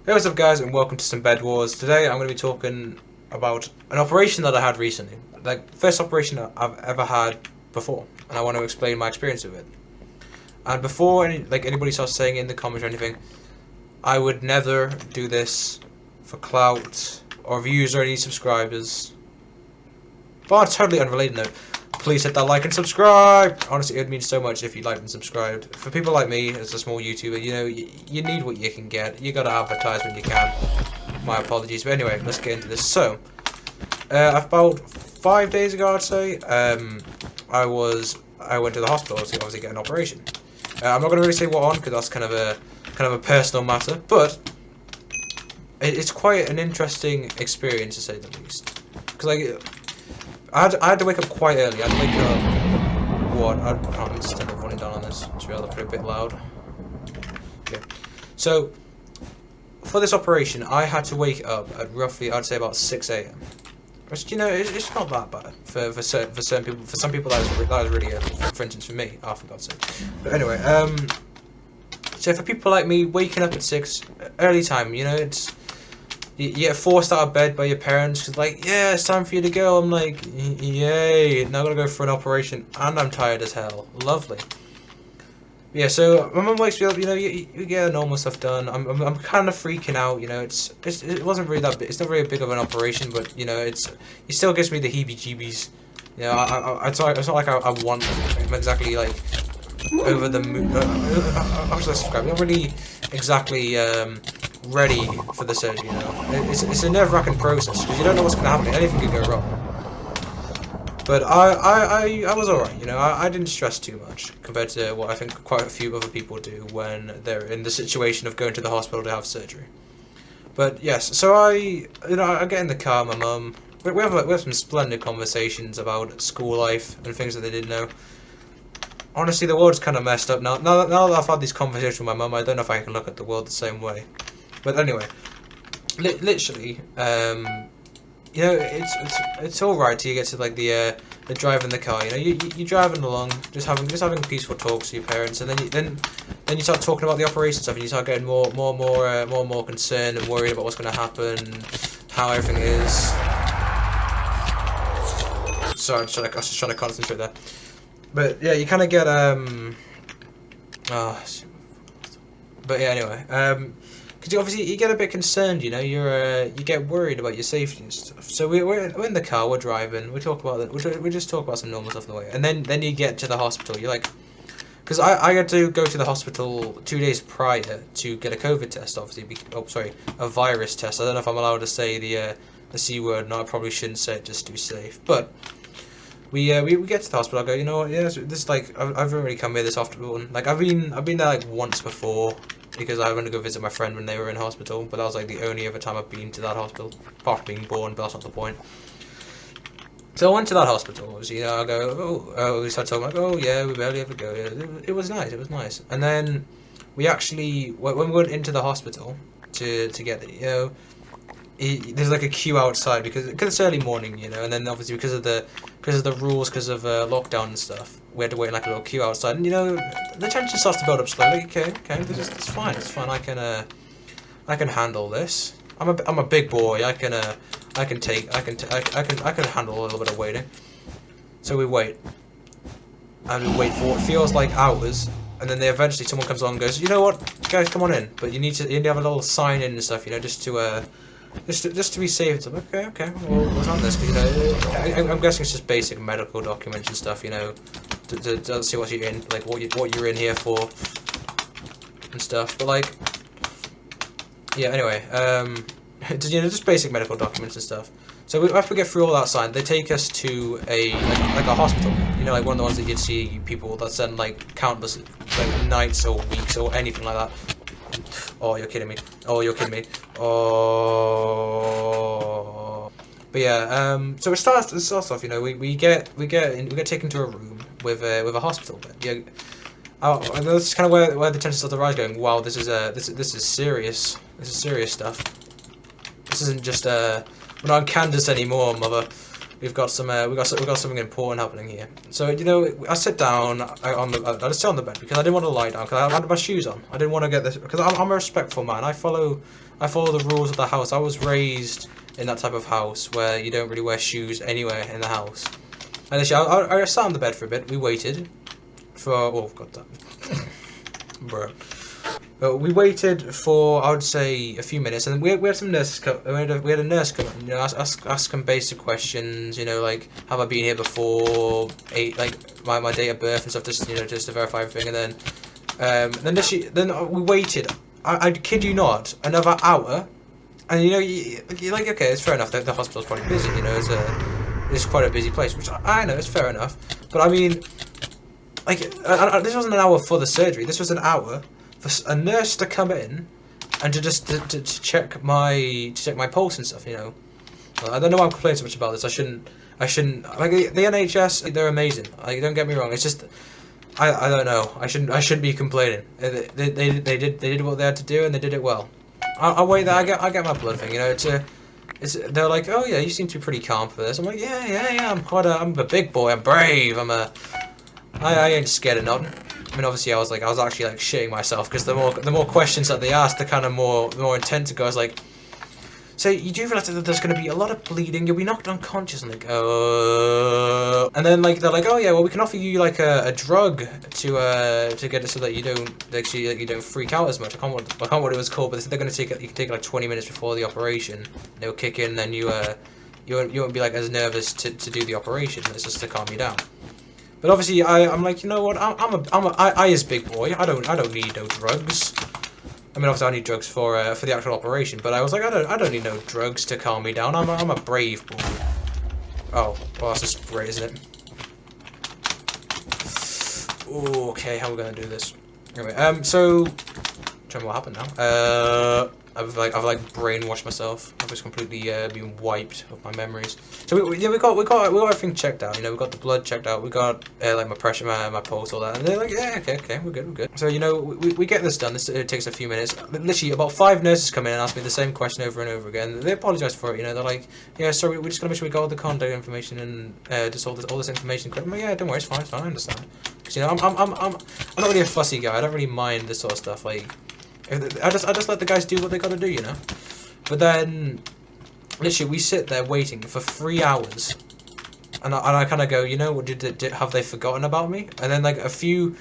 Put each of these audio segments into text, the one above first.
Hey, what's up guys, and welcome to some Bed Wars. Today I'm going to be talking about an operation that I had recently. Like, first operation I've ever had before, and I want to explain my experience with it. And before anybody starts saying in the comments or anything, I would never do this for clout or views or any subscribers. But on a totally unrelated note, please hit that like and subscribe. Honestly, it would mean so much if you liked and subscribed. For people like me, as a small YouTuber, you know, you need what you can get. You gotta advertise when you can. My apologies, but anyway, let's get into this. So, about 5 days ago, I'd say, I went to the hospital to obviously get an operation. I'm not gonna really say what on because that's kind of a personal matter, but it's quite an interesting experience to say the least. Because like, I had to wake up quite early. I had to wake up. What? I'm just turn the volume down on this. It's really a bit loud. Okay. So, for this operation, I had to wake up at roughly, I'd say about 6 a.m. Which, you know, it's not that bad for certain people. For some people, that was really early. For instance, for me, for God's sake. But anyway, so for people like me, waking up at 6, early time, you know, you get forced out of bed by your parents because, like, yeah, it's time for you to go. I'm like, yay, now I gotta go for an operation, and I'm tired as hell. Lovely. Yeah, so my mum wakes me up. You know, you get normal stuff done. I'm kind of freaking out. You know, it wasn't really that big. It's not very big of an operation, but you know, it still gives me the heebie-jeebies. You know, it's not like I want. I'm exactly like over the moon. How should I describe it? Not really exactly ready for the surgery, you know. It's a nerve-wracking process because you don't know what's going to happen. Anything could go wrong. But I was alright, you know. I didn't stress too much compared to what I think quite a few other people do when they're in the situation of going to the hospital to have surgery. But yes, so I get in the car, my mum. We have some splendid conversations about school life and things that they didn't know. Honestly, the world's kind of messed up now. Now that I've had these conversations with my mum, I don't know if I can look at the world the same way. But anyway, literally, you know, it's all right till you get to like the driving the car. You know, you're driving along, just having peaceful talks to your parents, and then you start talking about the operation stuff, and you start getting more concerned and worried about what's going to happen, how everything is. Sorry, I was just trying to concentrate there. But yeah, you kind of get but yeah, anyway, because obviously you get a bit concerned, you know, you get worried about your safety and stuff. So we're in the car, we're driving, we talk about it, we just talk about some normal stuff on the way, and then you get to the hospital. You're like, because I had to go to the hospital 2 days prior to get a COVID test, obviously. A virus test. I don't know if I'm allowed to say the C word. No, I probably shouldn't say it just to be safe. But we get to the hospital. I go, you know what? Yeah, this is like I've already come here this afternoon. Like I've been there like once before. Because I went to go visit my friend when they were in hospital, but that was like the only other time I've been to that hospital, apart from being born, but that's not the point. So I went to that hospital, obviously, you know, I go, we started talking, like, oh yeah, we barely ever go, yeah, it was nice. And then, we actually, when we went into the hospital to get it, you know, there's like a queue outside because it's early morning, you know, and then obviously because of the rules, because of lockdown and stuff, we had to wait in like a little queue outside, and you know, the tension starts to build up slowly. Okay, it's fine, I can handle this. I'm a big boy. I can handle a little bit of waiting. So we wait, and we wait for what feels like hours, and then eventually someone comes on and goes, you know what, guys, come on in, but you need to have a little sign in and stuff, you know, just to be safe. It's like, okay, well, what's on this? You know, I'm guessing it's just basic medical documents and stuff, you know, to see what you're in, like what you're in here for, and stuff. But like, yeah. Anyway, you know, just basic medical documents and stuff. So after we get through all that sign, they take us to a hospital. You know, like one of the ones that you'd see people that spend like countless like nights or weeks or anything like that. Oh, you're kidding me. Oh. But yeah, so it starts off, you know, we get taken to a room with a hospital bed. Yeah. Oh, and that's kind of where the tension starts to rise, going, wow, this is serious. This is serious stuff. This isn't just we're not in Kansas anymore, mother. we've got something important happening here. So you know, I sit down I just sit on the bed because I didn't want to lie down because I had my shoes on. I didn't want to get this because I'm a respectful man. I follow the rules of the house. I was raised in that type of house where you don't really wear shoes anywhere in the house. And I sat on the bed for a bit. We waited for god damn, bro. But we waited for, I would say, a few minutes, and we had some nurses come. We had a nurse come, you know, ask some basic questions, you know, like have I been here before, like my date of birth and stuff, just just to verify everything, and then we waited. I kid you not, another hour, and you know, you're like, okay, it's fair enough. The hospital's probably busy, you know, it's quite a busy place, which I know it's fair enough, but I mean, like, this wasn't an hour for the surgery. This was an hour for a nurse to come in and to just to check my pulse and stuff, you know. I don't know why I'm complaining so much about this. I shouldn't like the NHS. They're amazing. Like, don't get me wrong. It's just I don't know. I shouldn't be complaining. They did what they had to do, and they did it well. I wait there. I get my blood thing. You know, they're like, oh yeah, you seem to be pretty calm for this. I'm like, yeah. I'm a big boy. I'm brave. I ain't scared of nothing. I mean, obviously, I was actually like shitting myself because the more questions that they asked, the kind of more intense it goes. Like, so you do realize that there's going to be a lot of bleeding. You'll be knocked unconscious, and like, and then like they're like, oh yeah, well we can offer you like a drug to get it so that you don't freak out as much. I can't remember what it was called, but they're going to take it. You can take it like 20 minutes before the operation. They'll kick in, and then you won't be like as nervous to do the operation. It's just to calm you down. But obviously, I'm like, you know what? I as big boy. I don't need no drugs. I mean, obviously, I need drugs for the actual operation. But I was like, I don't need no drugs to calm me down. I'm a brave boy. Oh, well, that's just great, isn't it? Ooh, okay, how are we gonna do this? Anyway, so, tell me what happened now. I've brainwashed myself. I've just completely been wiped of my memories. So we got everything checked out. You know, we got the blood checked out. We got like my pressure, my pulse, all that. And they're like, yeah, okay, we're good. So you know, we get this done. It takes a few minutes. Literally, about 5 nurses come in and ask me the same question over and over again. They apologise for it. You know, they're like, yeah, sorry, we're just gonna make sure we got all the contact information and just all this information correct. I'm like, yeah, don't worry, it's fine, I understand. Because you know, I'm not really a fussy guy. I don't really mind this sort of stuff. Like, I just let the guys do what they gotta do, you know. But then, literally, we sit there waiting for 3 hours, and I kind of go, you know, have they forgotten about me? And then like a few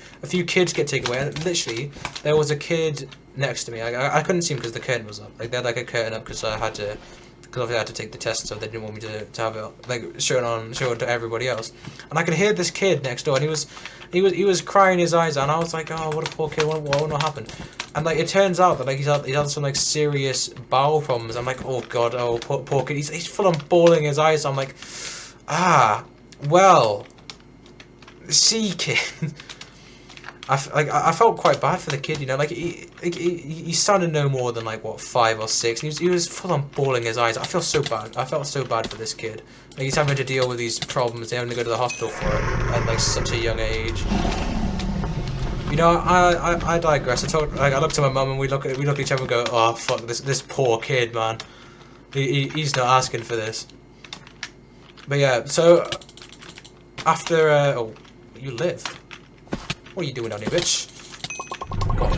kids get taken away, and literally there was a kid next to me. I couldn't see him because the curtain was up. Like they had like a curtain up because obviously I had to take the test, so they didn't want me to have it like shown to everybody else. And I could hear this kid next door, and he was crying his eyes out, and I was like, oh, what a poor kid, what happened? And like it turns out that like he's had some like serious bowel problems. I'm like, oh god, oh poor kid. He's full on bawling his eyes. So I'm like, well, see, kid. I felt quite bad for the kid, you know. Like he sounded no more than like what 5 or 6. He was full on bawling his eyes. I felt so bad for this kid. Like he's having to deal with these problems. They're having to go to the hospital for it at like such a young age. You know, I digress. I looked at my mum and we look at each other and go, oh fuck, this poor kid, man. He's not asking for this. But yeah, so after oh, you live. What are you doing down here, bitch? Go on.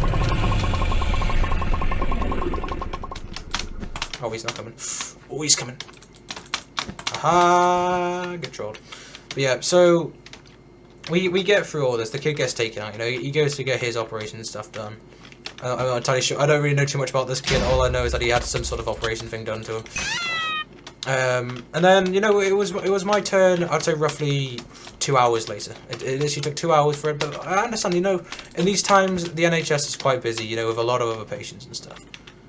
Oh, he's not coming. Oh, he's coming. Aha! Get trolled. But yeah, so we get through all this. The kid gets taken out. You know, he goes to get his operation and stuff done. I'm not entirely sure. I don't really know too much about this kid. All I know is that he had some sort of operation thing done to him. And then, you know, it was my turn, I'd say roughly 2 hours later. It literally took 2 hours for it, but I understand, you know, in these times, the NHS is quite busy, you know, with a lot of other patients and stuff.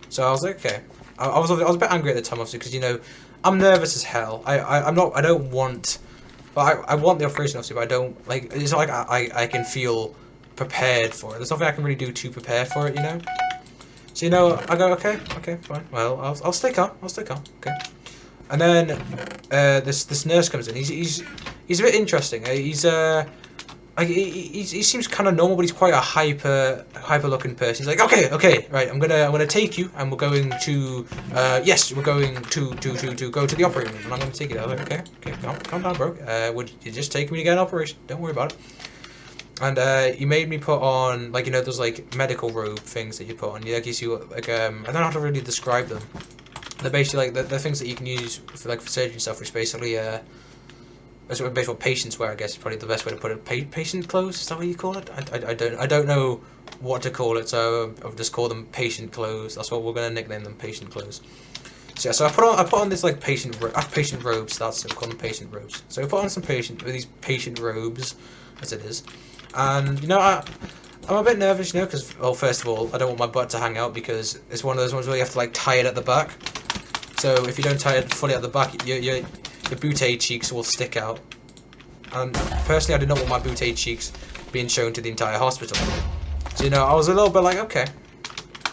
So I was like, okay. I was a bit angry at the time, obviously, because, you know, I'm nervous as hell. I don't want, but I want the operation, obviously, but I don't, like, it's not like I can feel prepared for it. There's nothing I can really do to prepare for it, you know? So, you know, I go, okay, fine. Well, I'll stay calm, okay. And then this nurse comes in. He's a bit interesting. like he seems kind of normal, but he's quite a hyper looking person. He's like, okay, right, I'm gonna take you, and we're going to yes, we're going to go to the operating room, and I'm gonna take you. I was like, okay, calm down, bro. Would you just take me to get an operation? Don't worry about it. And he made me put on, like, you know, those like medical robe things that you put on. You like, you see like I don't know how to really describe them. They're basically like the things that you can use for like for surgery stuff, which basically that's what basically what patients wear. I guess is probably the best way to put it. Patient clothes, is that what you call it? I don't know what to call it, so I'll just call them patient clothes. That's what we're gonna nickname them, patient clothes. So yeah, so I put on this like patient robes. That's it, call them patient robes. So I put on these patient robes, as it is, and you know I'm a bit nervous, you know, because well, first of all, I don't want my butt to hang out because it's one of those ones where you have to like tie it at the back. So if you don't tie it fully at the back, your bootay cheeks will stick out. And personally, I did not want my bootay cheeks being shown to the entire hospital. So you know, I was a little bit like, okay,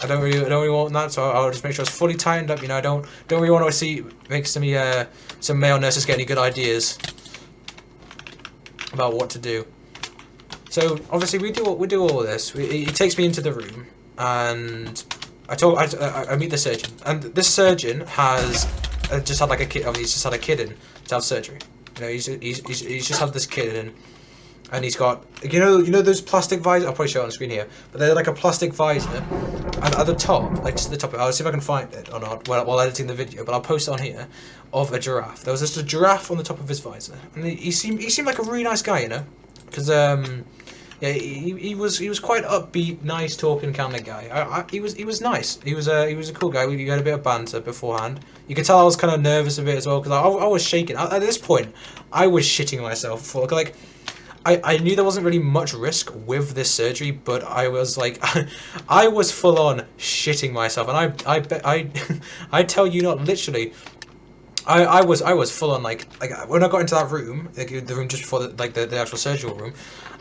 I don't really want that. So I'll just make sure it's fully tightened up. You know, I don't really want to make some male nurses get any good ideas about what to do. So obviously we do all of this. He takes me into the room and I meet the surgeon, and this surgeon has just had like a kid. He's just had a kid in to have surgery. You know, he's just had this kid in, and he's got you know those plastic visors. I'll probably show it on the screen here, but they're like a plastic visor, and at the top, like just the top. I'll see if I can find it or not while editing the video, but I'll post it on here of a giraffe. There was just a giraffe on the top of his visor, and he seemed like a really nice guy, you know, because yeah, he was quite upbeat, nice talking kind of guy. He was nice. He was a cool guy. We had a bit of banter beforehand. You could tell I was kind of nervous a bit as well because I was shaking. At this point, I was shitting myself. Like I knew there wasn't really much risk with this surgery, but I was like I was full on shitting myself, and I tell you not literally. I was full on like when I got into that room, like the room just before the actual surgical room,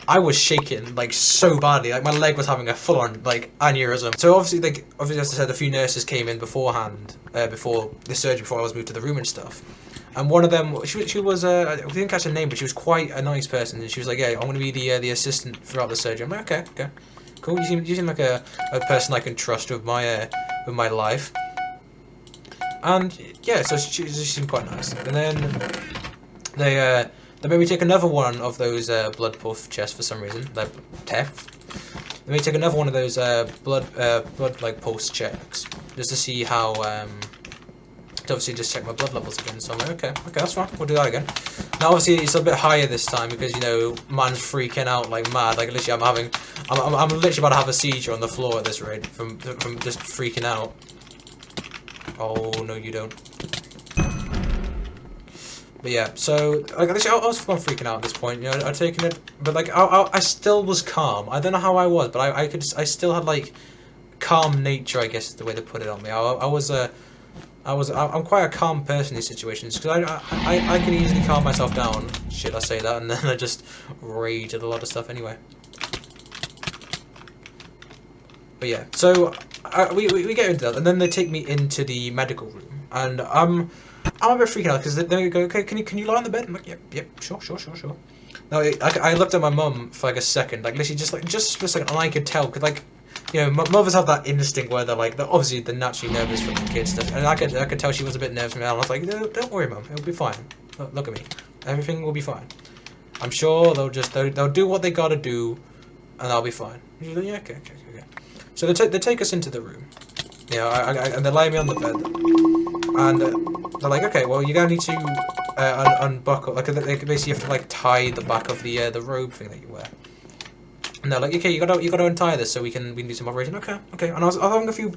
I was shaking like so badly, like my leg was having a full on like aneurysm. So obviously as I said, a few nurses came in beforehand, before the surgery, before I was moved to the room and stuff. And one of them, she was I didn't catch her name, but she was quite a nice person, and she was like, yeah, I'm gonna be the assistant throughout the surgery. I'm like, okay, cool. You seem like a person I can trust with my life. And yeah, so she seemed quite nice. And then they made me take another one of those blood puff chests for some reason. Like theft. They made me take another one of those blood like pulse checks just to see how to obviously just check my blood levels again. So I'm like, okay, that's fine. We'll do that again. Now obviously it's a bit higher this time because you know man's freaking out like mad. Like literally I'm literally about to have a seizure on the floor at this rate from just freaking out. Oh no, you don't. But yeah, so like I was freaking out at this point. You know, I'd taken it, but like I still was calm. I don't know how I was, but I still had like calm nature, I guess is the way to put it on me. I'm quite a calm person in these situations because I can easily calm myself down. Shit, I say that, and then I just rage at a lot of stuff anyway. But yeah, so we get into that, and then they take me into the medical room, and I'm a bit freaking out because they go, okay, can you lie on the bed? I'm like, yep, sure. Now I looked at my mum for like a second, like literally just for a second, and I could tell because like you know mothers have that instinct where they're like obviously they're naturally nervous for the kids stuff, and I could tell she was a bit nervous, and I was like, no, don't worry, mum, it'll be fine. Look at me, everything will be fine. I'm sure they'll do what they gotta do, and I'll be fine. She's like, yeah, okay. So they take us into the room, you know, and they lay me on the bed, and they're like, okay, well, you're gonna need to unbuckle, like they basically have to like tie the back of the robe thing that you wear, and they're like, okay, you gotta untie this so we can do some operation. Okay, and I was having a few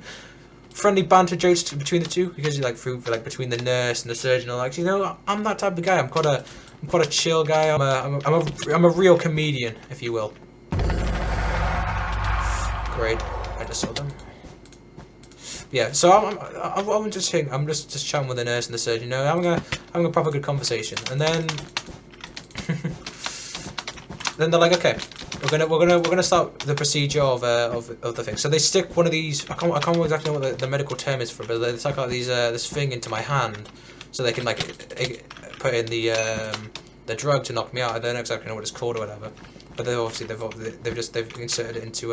friendly banter jokes between the two because you like between the nurse and the surgeon, like, you know, I'm that type of guy. I'm quite a chill guy. I'm a real comedian, if you will. Great. I just saw them. Yeah, so I'm just chatting with the nurse and the surgeon. You know, having a proper good conversation, and then then they're like, okay, we're gonna start the procedure of the thing. So they stick one of these. I can't remember exactly what the medical term is for, but they stick like this thing into my hand, so they can like put in the drug to knock me out. I don't know exactly what it's called or whatever. but they've inserted it into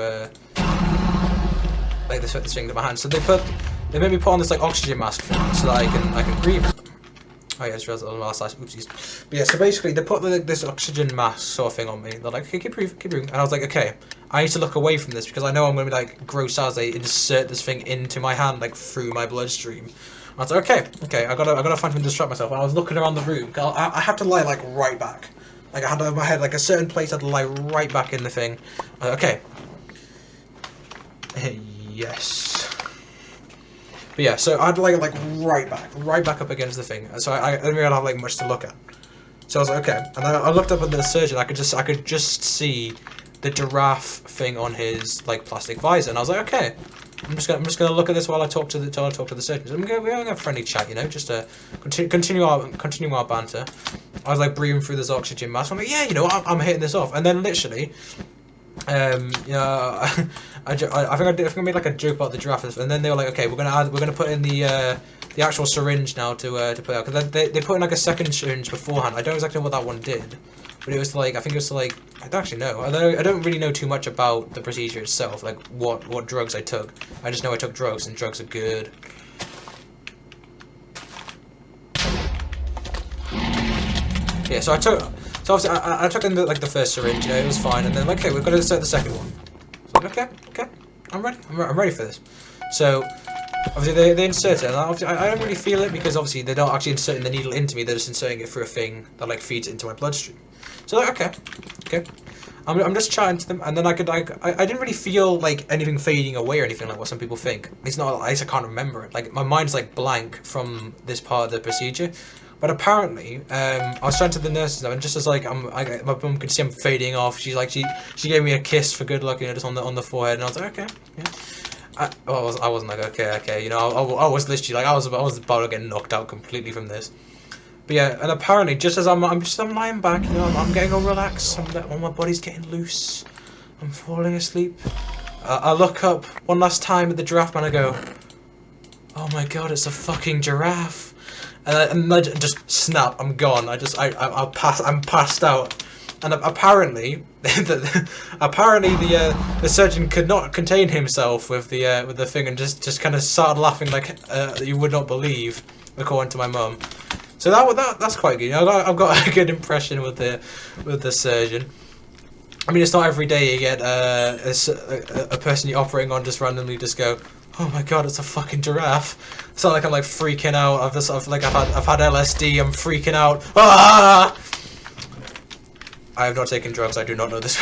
like this thing to my hand. So they made me put on this like oxygen mask thing so that I can breathe. Oh yeah, I just realised that was my last slice. Oopsies. But yeah, so basically they put like, this oxygen mask sort of thing on me. They're like, okay, keep breathing. And I was like, okay, I need to look away from this because I know I'm going to be like grossed out as they insert this thing into my hand, like through my bloodstream. I was like, okay, I gotta find something to distract myself. And I was looking around the room. I had to lie like right back. Like I had to have my head like a certain place. I had to lie right back in the thing. Okay. Yes. But yeah, so I'd like right back up against the thing. So I didn't really have like much to look at. So I was like, okay, and I looked up at the surgeon. I could just see the giraffe thing on his like plastic visor, and I was like, okay, I'm just gonna look at this while I talk to the surgeon. So we're gonna have a friendly chat, you know, just to continue our banter. I was like breathing through this oxygen mask. I'm like, yeah, you know, I'm hitting this off, and then literally. Yeah, I think I made like a joke about the giraffe, and then they were like, okay, we're gonna put in the actual syringe now to put out, because they put in like a second syringe beforehand. I don't exactly know what that one did, but it was like I think it was like I don't actually know. I don't really know too much about the procedure itself, like what drugs I took. I just know I took drugs, and drugs are good. Yeah, so obviously I took in the first syringe, you know, it was fine, and then like, okay, we've got to insert the second one. So like, okay, I'm ready. I'm ready for this. So obviously they insert it, and I don't really feel it because obviously they're not actually inserting the needle into me; they're just inserting it through a thing that like feeds it into my bloodstream. So like, okay, I'm just chatting to them, and then I didn't really feel like anything fading away or anything like what some people think. It's not, I can't remember it. Like my mind's like blank from this part of the procedure. But apparently, I was chatting to the nurses now, and just as like my mum could see I'm fading off, she's like she gave me a kiss for good luck, you know, just on the forehead, and I was like, okay, yeah. I wasn't like okay, you know, I was literally like I was about to get knocked out completely from this. But yeah, and apparently, just as I'm lying back, you know, I'm getting all relaxed, all my body's getting loose, I'm falling asleep. I look up one last time at the giraffe man, I go, oh my god, it's a fucking giraffe. And I just snap. I'm gone. I'm passed out. And apparently, the surgeon could not contain himself with the thing and just kind of started laughing like you would not believe, according to my mum. So that's quite good. You know, I've got a good impression with the surgeon. I mean, it's not every day you get a person you're operating on just randomly just go, oh my god, it's a fucking giraffe. It's not like I'm like freaking out. I've had LSD. I'm freaking out. Ah! I have not taken drugs. I do not know this.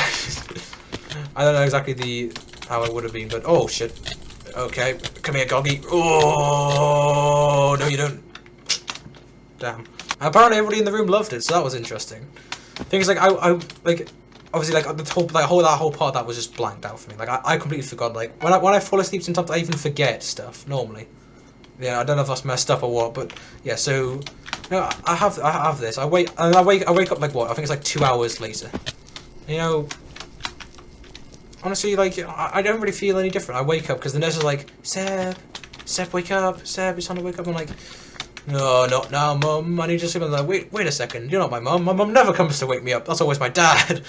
I don't know exactly how it would have been, but oh shit. Okay, come here, Goggy. Oh no, you don't. Damn. Apparently, everybody in the room loved it, so that was interesting. Thing is, like I like. Obviously, like that whole part that was just blanked out for me. Like I completely forgot. Like when I fall asleep, sometimes I even forget stuff normally. Yeah, I don't know if that's messed up or what, but yeah. So, you know, I have this. I wake up like what? I think it's like 2 hours later. You know, honestly, like I don't really feel any different. I wake up because the nurse is like, Seb, wake up. Seb, it's time to wake up. I'm like, no, not now, Mum. I need to sleep. I'm like, wait a second. You're not my mum. My mum never comes to wake me up. That's always my dad.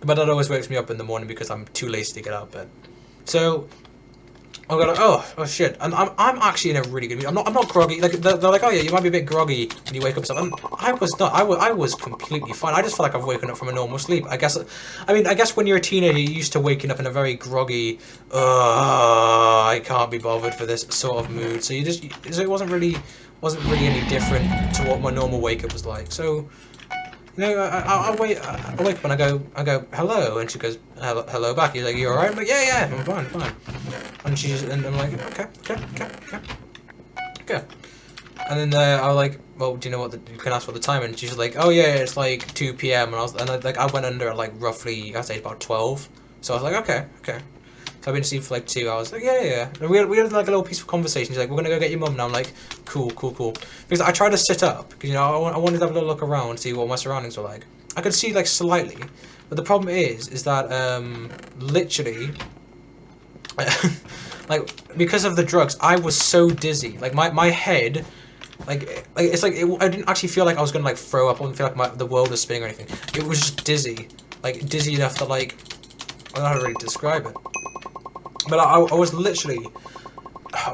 My dad always wakes me up in the morning because I'm too lazy to get out of bed. So I go like, oh shit, and I'm actually in a really good mood. I'm not groggy. Like they're like, oh yeah, you might be a bit groggy when you wake up. I was not. I was completely fine. I just felt like I've woken up from a normal sleep. I guess when you're a teenager, you're used to waking up in a very groggy, I can't be bothered for this sort of mood. So it wasn't really any different to what my normal wake up was like. So. You know, I wake up and I go, hello, and she goes, hello back. He's like, you alright? I'm like, yeah, I'm fine. And I'm like, okay. And then I was like, well, do you know what you can ask for the time? And she's like, oh yeah, it's like 2 p.m. And I went under at like roughly, I'd say about 12. So I was like, okay. So I've been asleep for like 2 hours. Like, yeah. And we had like a little peaceful conversation. She's like, we're gonna go get your mum now. I'm like, cool. Because I tried to sit up, because, you know, I wanted to have a little look around, see what my surroundings were like. I could see like slightly, but the problem is that literally, like because of the drugs, I was so dizzy. Like my head, I didn't actually feel like I was gonna like throw up. I didn't feel like the world was spinning or anything. It was just dizzy. like dizzy enough that like I don't know how to really describe it. But I was literally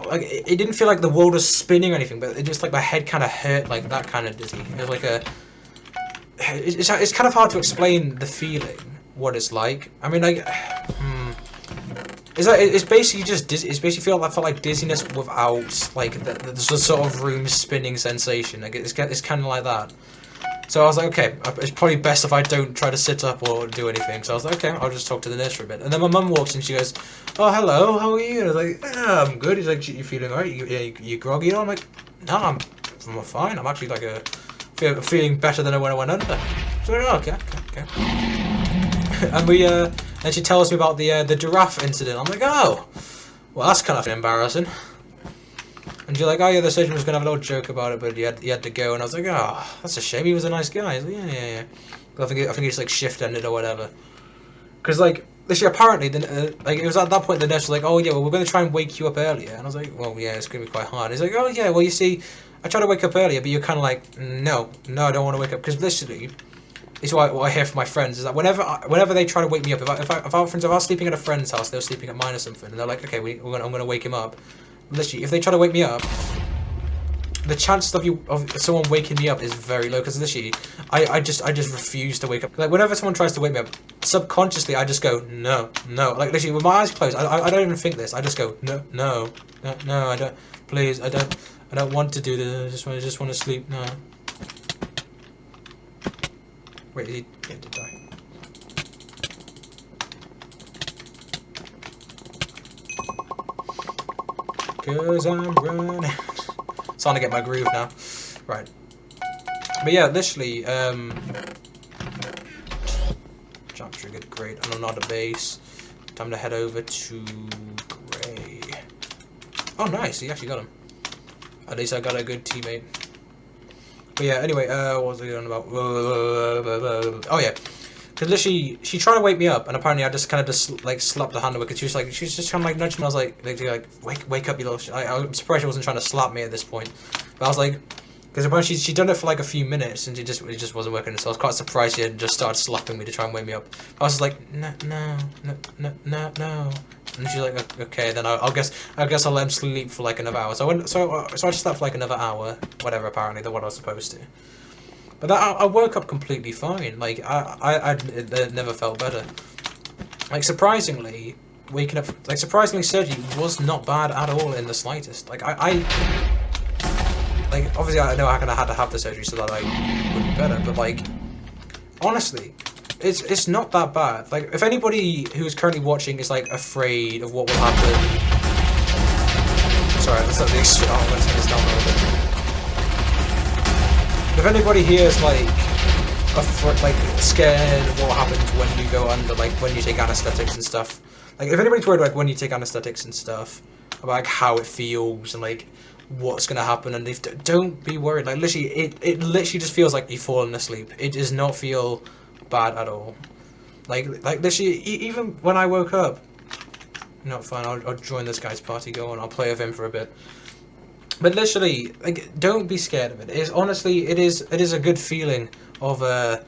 like it didn't feel like the world was spinning or anything, but it just like my head kind of hurt, like that kind of dizzy. It was like it's kind of hard to explain the feeling, what it's like. I mean, like it's basically just dizzy. It's basically felt like dizziness without like the sort of room spinning sensation. Like it's kind of like that. So I was like, okay, it's probably best if I don't try to sit up or do anything. So I was like, okay, I'll just talk to the nurse for a bit. And then my mum walks in, she goes, oh, hello, how are you? And I was like, yeah, I'm good. He's like, you feeling alright? You groggy? And I'm like, no, I'm fine. I'm actually like feeling better than when I went under. So oh, okay. And then she tells me about the giraffe incident. I'm like, oh, well, that's kind of embarrassing. And you're like, oh yeah, the surgeon was gonna have a little joke about it, but he had to go. And I was like, oh, that's a shame. He was a nice guy. He's like, yeah. But I think he just like shift ended or whatever. Because like, apparently, like it was at that point the nurse was like, oh yeah, well we're gonna try and wake you up earlier. And I was like, well yeah, it's gonna be quite hard. He's like, oh yeah, well you see, I tried to wake up earlier, but you're kind of like, no, I don't want to wake up, because literally, it's what I hear from my friends is that whenever they try to wake me up, if I was sleeping at a friend's house, they were sleeping at mine or something, and they're like, okay, I'm gonna wake him up. Literally, if they try to wake me up, the chances of someone waking me up is very low, because literally, I just refuse to wake up. Like whenever someone tries to wake me up, subconsciously I just go no. Like literally with my eyes closed, I don't even think this. I just go no. I don't. Please, I don't want to do this. I just want to sleep. No. Wait, he had to die. Cause I'm running. Starting to get my groove now. Right. But yeah, literally, jump triggered, great. And I'm not a base. Time to head over to Grey. Oh nice, he actually got him. At least I got a good teammate. But yeah, anyway, what was I on about? Oh yeah. Because literally, she tried to wake me up, and apparently I just kind of like slapped the hand away, because she was just trying to like nudge me. I was like wake up, you little I'm surprised she wasn't trying to slap me at this point. But I was like, because apparently she'd done it for like a few minutes, and it just wasn't working. So I was quite surprised she had just started slapping me to try and wake me up. I was just like, no. And she's like, okay, then I guess I'll let him sleep for like another hour. So I just slept for like another hour, whatever. Apparently, than what I was supposed to. But I woke up completely fine. Like it never felt better. Like surprisingly, waking up, like surprisingly, surgery was not bad at all in the slightest. Like like obviously I know I had to have the surgery so that I would be better. But like honestly, it's not that bad. Like if anybody who is currently watching is like afraid of what will happen. Sorry, let's let the I'm gonna take this down a little bit. If anybody here is like scared of what happens when you go under, like when you take anesthetics and stuff, like if anybody's worried like when you take anesthetics and stuff about like how it feels and like what's gonna happen, and don't be worried. Like literally, it literally just feels like you've fallen asleep. It does not feel bad at all. Like literally, even when I woke up, no, fine. I'll join this guy's party. Go on. I'll play with him for a bit. But literally, like, don't be scared of it. It's honestly, it is a good feeling of the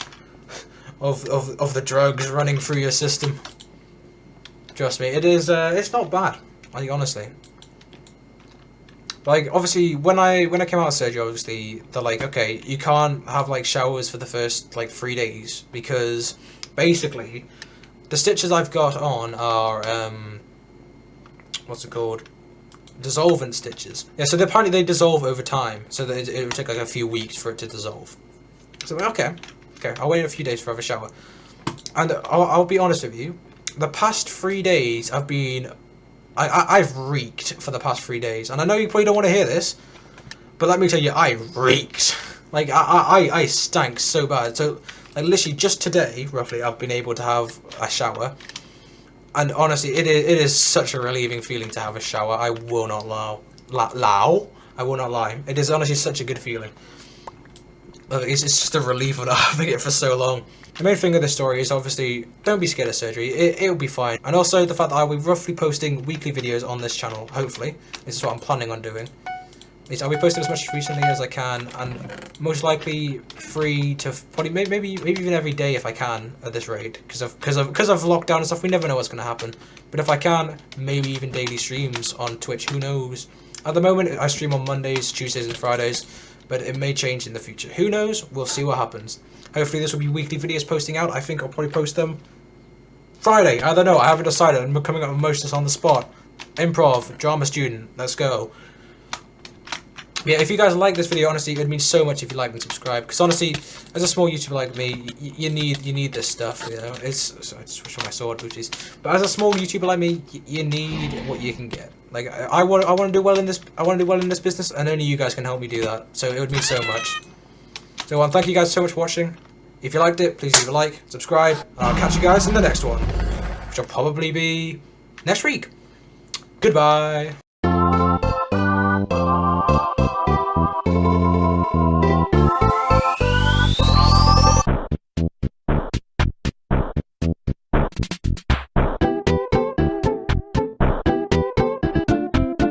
drugs running through your system. Trust me, it is. It's not bad. Like honestly. Like obviously, when I came out of surgery, obviously they're like, okay, you can't have like showers for the first like 3 days, because basically, the stitches I've got on are what's it called? Dissolvent stitches. Yeah, so apparently they dissolve over time, so that it would take like a few weeks for it to dissolve. So okay, I'll wait a few days for a shower. And I'll be honest with you, the past 3 days I've been, I've reeked for the past 3 days, and I know you probably don't want to hear this, but let me tell you, I reeked. Like I stank so bad. So like literally just today, roughly, I've been able to have a shower. And honestly, it is such a relieving feeling to have a shower. I will not lie. I will not lie. It is honestly such a good feeling. It's just a relief of not having it for so long. The main thing of this story is obviously, don't be scared of surgery. It'll be fine. And also the fact that I will be roughly posting weekly videos on this channel, hopefully. This is what I'm planning on doing. I'll be posting as much recently as I can, and most likely free to probably maybe even every day if I can at this rate, because of lockdown and stuff. We never know what's gonna happen. But if I can, maybe even daily streams on Twitch. Who knows? At the moment, I stream on Mondays, Tuesdays, and Fridays, but it may change in the future. Who knows? We'll see what happens. Hopefully, this will be weekly videos posting out. I think I'll probably post them Friday. I don't know. I haven't decided. I'm coming up with most of this on the spot. Improv, drama student. Let's go. Yeah, if you guys like this video, honestly, it would mean so much if you like and subscribe. Because honestly, as a small YouTuber like me, you need this stuff. You know, sorry, I switched on my sword, which is. But as a small YouTuber like me, you need what you can get. Like I want to do well in this. I want to do well in this business, and only you guys can help me do that. So it would mean so much. So thank you guys so much for watching. If you liked it, please leave a like, subscribe, and I'll catch you guys in the next one, which will probably be next week. Goodbye.